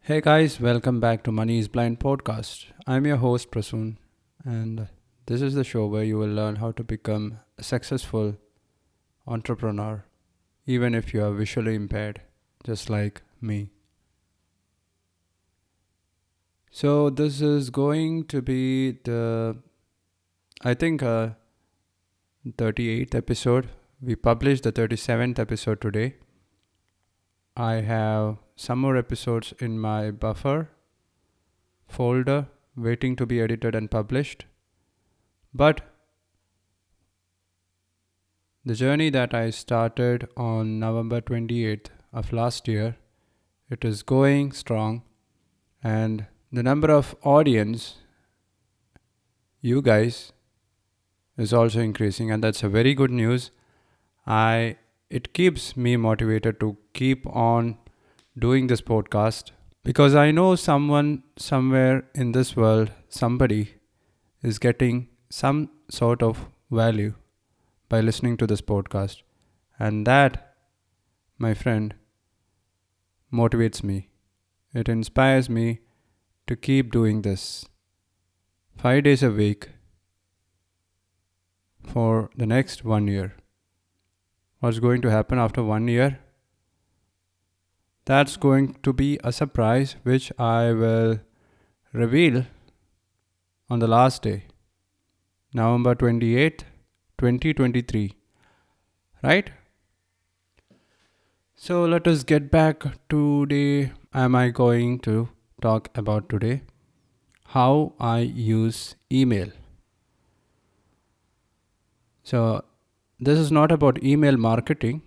Hey guys, welcome back to Money is Blind podcast. I'm your host Prasoon, and this is the show where you will learn how to become a successful entrepreneur even if you are visually impaired, just like me. So this is going to be the I think 38th episode. We published the 37th episode today. I have some more episodes in my buffer folder waiting to be edited and published. But the journey that I started on November 28th of last year, it is going strong, and the number of audience, you guys, is also increasing, and that's a very good news. It keeps me motivated to keep on doing this podcast because I know someone somewhere in this world, somebody is getting some sort of value by listening to this podcast. And that, my friend, motivates me. It inspires me to keep doing this 5 days a week for the next 1 year. What's going to happen after 1 year? That's going to be a surprise which I will reveal on the last day, November 28th, 2023. Right? So let us get back today. Am I going to talk about today how I use email? So this is not about email marketing.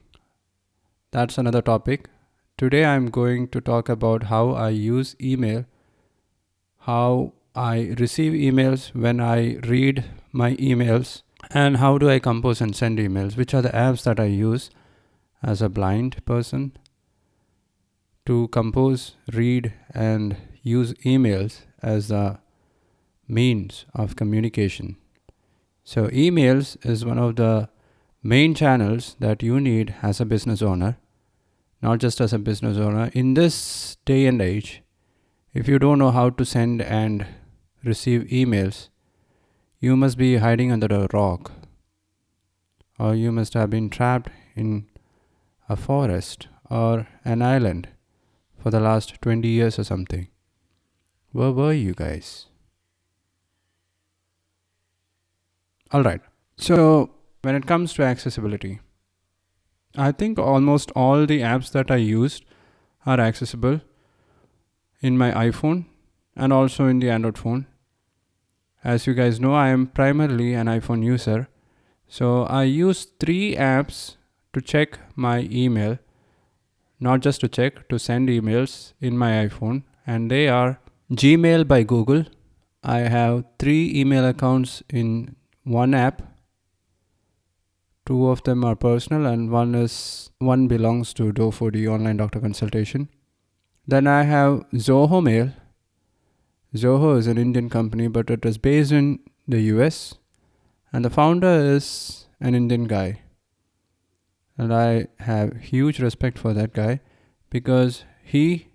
That's another topic. Today I'm going to talk about how I use email, how I receive emails, when I read my emails, and how do I compose and send emails, which are the apps that I use as a blind person to compose, read, and use emails as a means of communication. So emails is one of the main channels that you need as a business owner, not just as a business owner. In this day and age, if you don't know how to send and receive emails, you must be hiding under a rock, or you must have been trapped in a forest or an island for the last 20 years or something. Where were you guys? Alright, so when it comes to accessibility, I think almost all the apps that I used are accessible in my iPhone and also in the Android phone. As you guys know, I am primarily an iPhone user. So I use 3 apps to check my email, not just to check, to send emails in my iPhone. And they are Gmail by Google. I have 3 email accounts in one app. 2 of them are personal and one belongs to Do4D online doctor consultation. Then I have Zoho Mail. Zoho is an Indian company, but it is based in the US, and the founder is an Indian guy. And I have huge respect for that guy because he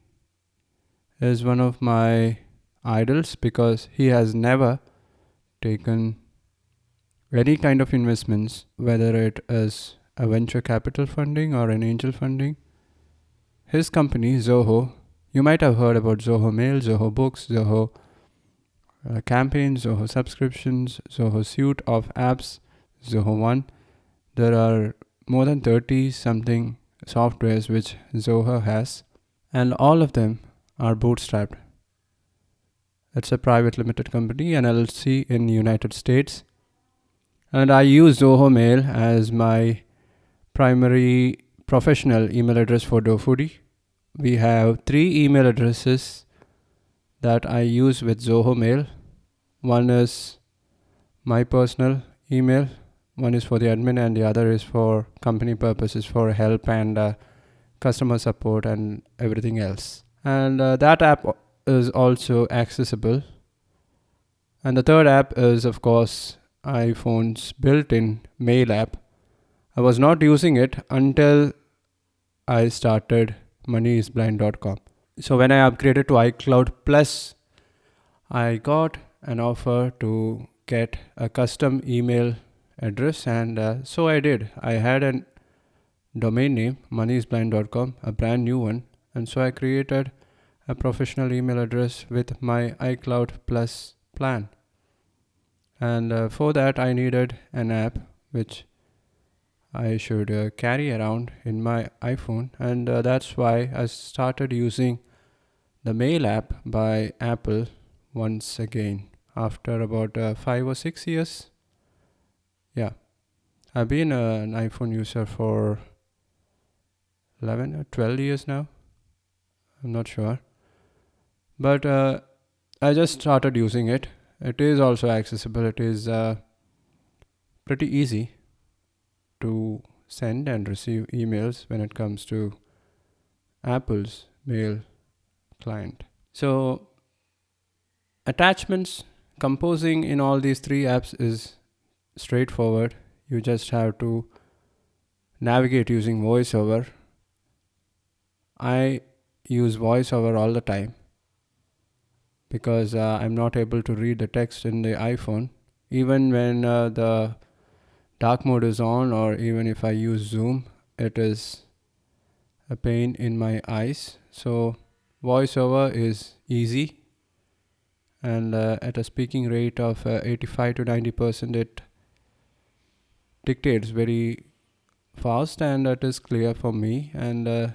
is one of my idols, because he has never taken any kind of investments, whether it is a venture capital funding or an angel funding. His company, Zoho, you might have heard about Zoho Mail, Zoho Books, Zoho Campaigns, Zoho Subscriptions, Zoho Suite of apps, Zoho One. There are more than 30 something softwares which Zoho has, and all of them are bootstrapped. It's a private limited company, an LLC in the United States. And I use Zoho Mail as my primary professional email address for Do4D. We have 3 email addresses that I use with Zoho Mail. One is my personal email, one is for the admin, and the other is for company purposes, for help and customer support and everything else. And that app is also accessible. And the third app is, of course, iPhone's built-in mail app. I was not using it until I started moneyisblind.com. So when I upgraded to iCloud Plus, I got an offer to get a custom email address, and so I did. I had a domain name, moneysblind.com, a brand new one, and so I created a professional email address with my iCloud Plus plan. And for that, I needed an app which I should carry around in my iPhone, and that's why I started using the Mail app by Apple once again after about 5 or 6 years. Yeah, I've been an iPhone user for 11 or 12 years now. I'm not sure, but I just started using it. It is also accessible. It is pretty easy to send and receive emails when it comes to Apple's mail client. So attachments composing in all these three apps is straightforward. You just have to navigate using voiceover. I use voiceover all the time because I'm not able to read the text in the iPhone. Even when the dark mode is on, or even if I use Zoom, it is a pain in my eyes. So voiceover is easy, and at a speaking rate of 85 to 90%, it dictates very fast and it is clear for me, and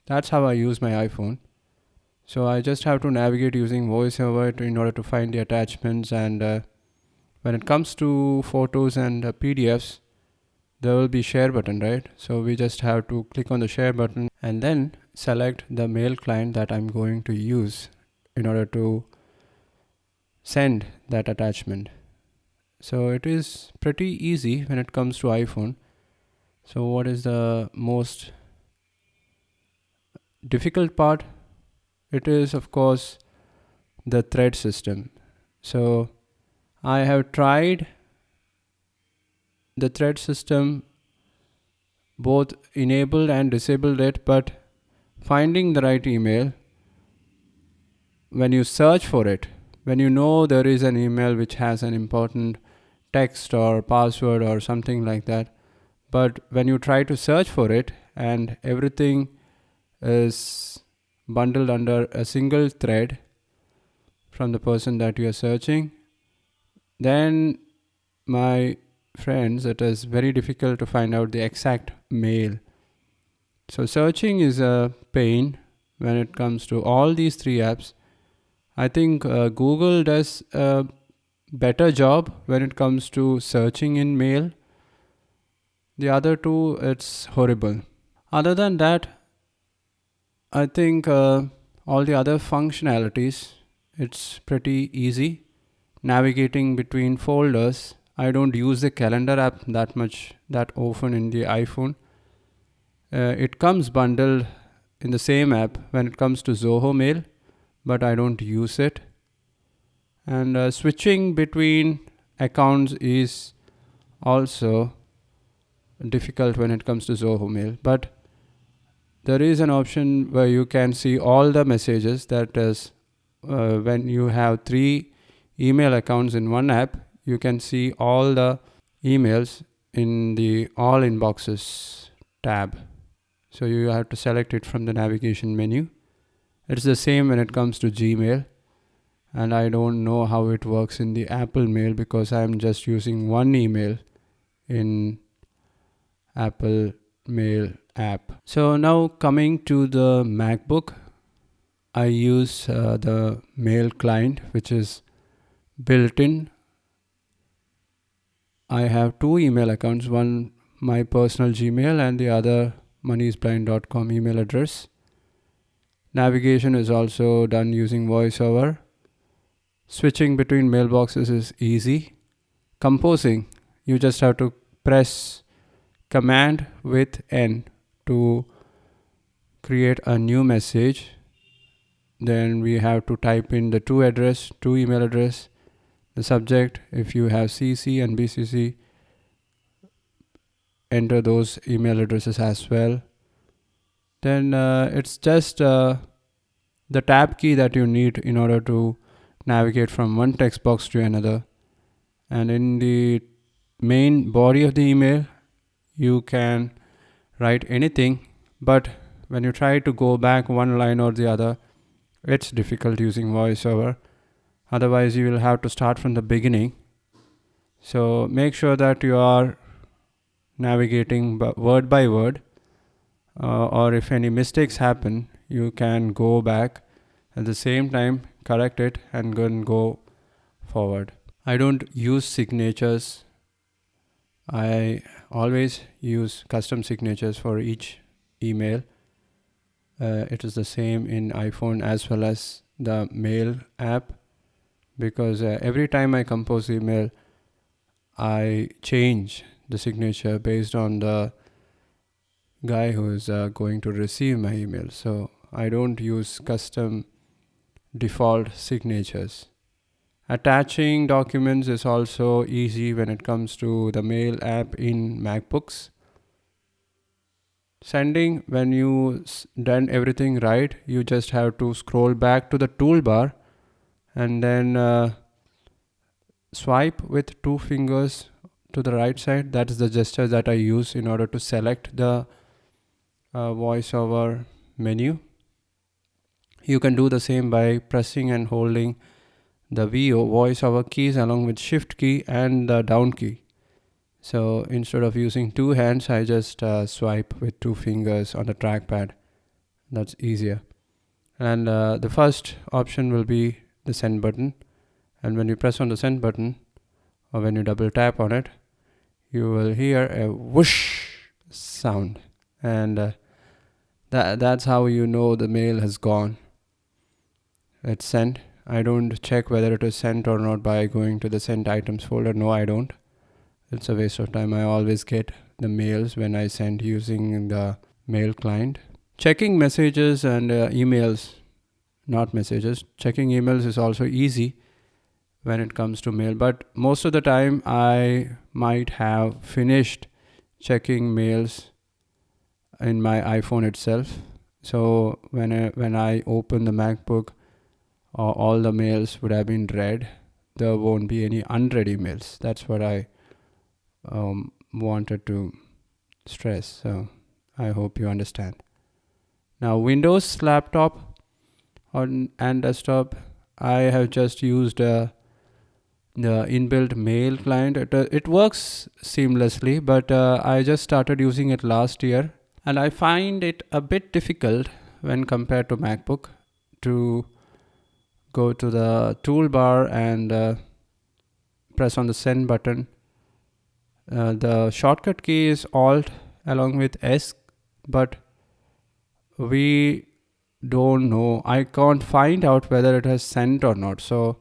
that's how I use my iPhone. So I just have to navigate using voiceover in order to find the attachments, and when it comes to photos and PDFs, there will be share button, right? So we just have to click on the share button and then select the mail client that I'm going to use in order to send that attachment. So it is pretty easy when it comes to iPhone. So what is the most difficult part? It is, of course, the thread system. So I have tried the thread system, both enabled and disabled it, but finding the right email, when you search for it, when you know there is an email which has an important text or password or something like that, but when you try to search for it and everything is bundled under a single thread from the person that you are searching, then, my friends, it is very difficult to find out the exact mail. So searching is a pain when it comes to all these three apps. I think Google does a better job when it comes to searching in mail. The other two, it's horrible. Other than that, I think all the other functionalities, it's pretty easy. Navigating between folders, I don't use the calendar app that often in the iPhone. It comes bundled in the same app when it comes to Zoho Mail, but I don't use it. And switching between accounts is also difficult when it comes to Zoho Mail, but there is an option where you can see all the messages. That is, when you have 3 email accounts in one app, you can see all the emails in the all inboxes tab. So you have to select it from the navigation menu. It's the same when it comes to Gmail, and I don't know how it works in the Apple Mail because I'm just using one email in Apple Mail app. So now coming to the MacBook, I use the mail client which is built in. I have 2 email accounts, one my personal Gmail and the other moneysblind.com email address. Navigation is also done using voiceover. Switching between mailboxes is easy. Composing, you just have to press Command with N to create a new message. Then we have to type in the two email address, the subject. If you have CC and BCC, enter those email addresses as well. Then it's just the tab key that you need in order to navigate from one text box to another. And in the main body of the email, you can write anything, but when you try to go back one line or the other, it's difficult using voiceover. Otherwise, you will have to start from the beginning. So make sure that you are navigating word by word, or if any mistakes happen, you can go back at the same time, correct it, and then go forward. I don't use signatures. I always use custom signatures for each email. It is the same in iPhone as well as the Mail app, because every time I compose email, I change the signature based on the guy who is going to receive my email. So I don't use custom default signatures. Attaching documents is also easy when it comes to the Mail app in MacBooks. Sending, when you done everything right, you just have to scroll back to the toolbar and then swipe with 2 fingers to the right side. That is the gesture that I use in order to select the voiceover menu. You can do the same by pressing and holding the VO voiceover keys along with shift key and the down key. So instead of using 2 hands, I just swipe with 2 fingers on the trackpad. That's easier. And the first option will be the send button. And when you press on the send button, or when you double tap on it, you will hear a whoosh sound. And that's how you know the mail has gone. It's sent. I don't check whether it is sent or not by going to the sent items folder. No, I don't. It's a waste of time. I always get the mails when I send using the mail client. Checking messages and emails, not messages. Checking emails is also easy when it comes to mail, but most of the time I might have finished checking mails in my iPhone itself. So when I open the MacBook, all the mails would have been read. There won't be any unread emails. That's what I wanted to stress. So I hope you understand. Now, Windows laptop and desktop, I have just used the inbuilt mail client. It works seamlessly, but I just started using it last year, and I find it a bit difficult when compared to MacBook to go to the toolbar and press on the send button. The shortcut key is Alt along with S, but we don't know. I can't find out whether it has sent or not. So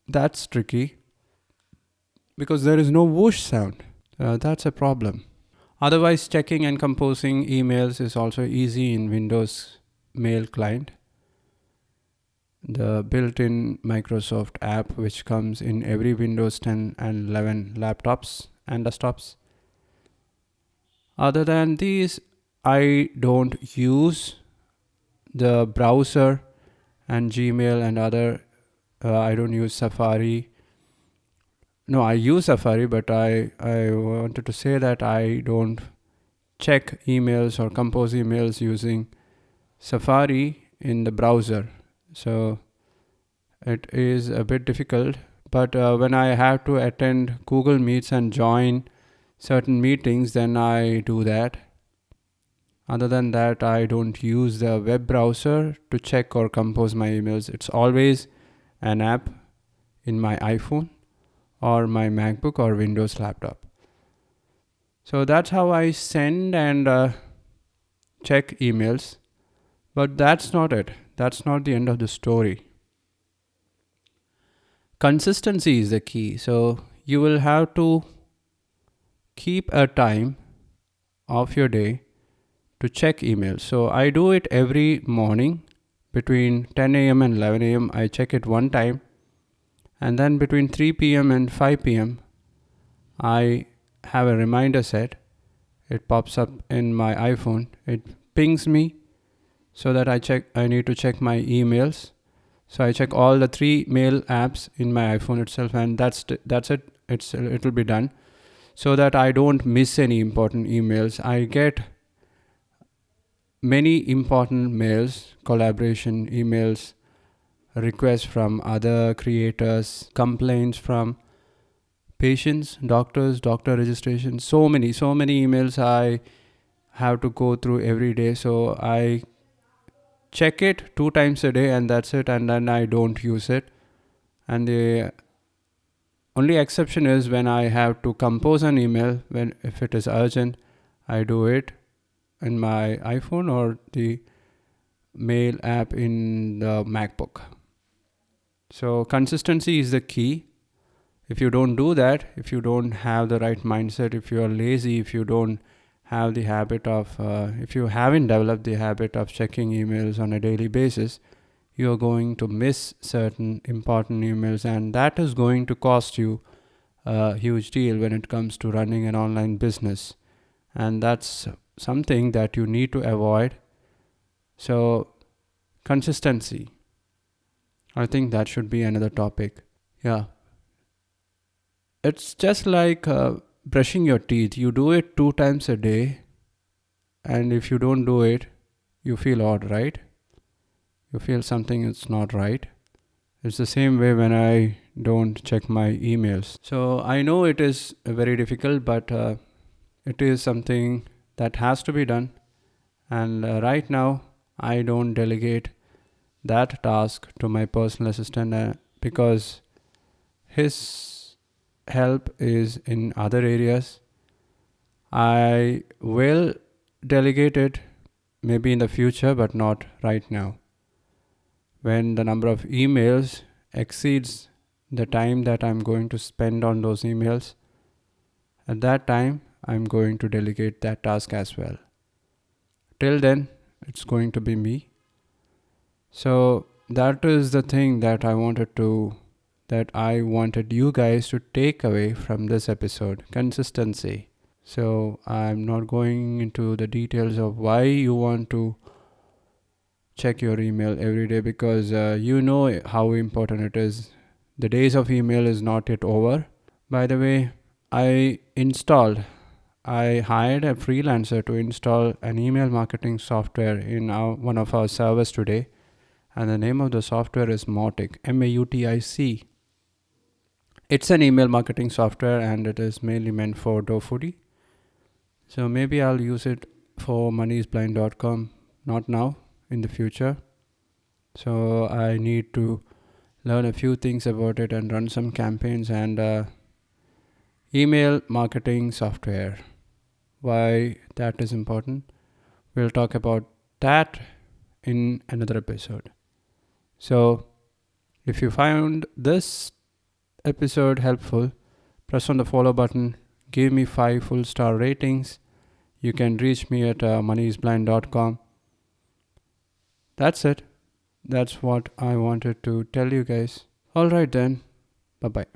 that's tricky because there is no whoosh sound. That's a problem. Otherwise, checking and composing emails is also easy in Windows Mail client. The built-in Microsoft app which comes in every Windows 10 and 11 laptops and desktops. Other than these, I don't use the browser and Gmail and other. I don't use Safari. No, I use Safari, but I wanted to say that I don't check emails or compose emails using Safari in the browser. So it is a bit difficult, but when I have to attend Google Meets and join certain meetings, then I do that. Other than that, I don't use the web browser to check or compose my emails. It's always an app in my iPhone or my MacBook or Windows laptop. So that's how I send and check emails. But that's not it. That's not the end of the story. Consistency is the key. So you will have to keep a time of your day to check emails. So I do it every morning between 10 a.m. and 11 a.m. I check it one time. And then between 3 p.m. and 5 p.m. I have a reminder set. It pops up in my iPhone. It pings me so that I need to check my emails. So I check all the 3 mail apps in my iPhone itself, and that's it. It'll be done, so that I don't miss any important emails. I get many important mails, collaboration emails, requests from other creators, complaints from patients, doctors, doctor registration. So many emails I have to go through every day. So I check it 2 times a day, and that's it. And then I don't use it. And the only exception is when I have to compose an email. When if it is urgent, I do it in my iPhone or the mail app in the MacBook. So consistency is the key. If you don't do that, if you don't have the right mindset, if you are lazy, if you don't have the habit of, if you haven't developed the habit of checking emails on a daily basis, you are going to miss certain important emails, and that is going to cost you a huge deal when it comes to running an online business. And that's something that you need to avoid. So, consistency. I think that should be another topic. Yeah. It's just like brushing your teeth. You do it 2 times a day, and if you don't do it, you feel odd, right? You feel something is not right. It's the same way when I don't check my emails. So I know it is very difficult, but it is something that has to be done. And right now, I don't delegate that task to my personal assistant because his help is in other areas. I will delegate it maybe in the future, but not right now. When the number of emails exceeds the time that I'm going to spend on those emails, at that time I'm going to delegate that task as well. Till then, it's going to be me. So that is the thing that I wanted you guys to take away from this episode: consistency. So I'm not going into the details of why you want to check your email every day, because you know how important it is. The days of email is not yet over. By the way, I hired a freelancer to install an email marketing software in one of our servers today. And the name of the software is Mautic, Mautic. It's an email marketing software, and it is mainly meant for DoFoodie. So maybe I'll use it for moneysblind.com, not now, in the future. So I need to learn a few things about it and run some campaigns and email marketing software. Why that is important, we'll talk about that in another episode. So if you found this episode helpful, press on the follow button, give me 5 full star ratings. You can reach me at moneysblind.com. That's it. That's what I wanted to tell you guys. Alright then. Bye bye.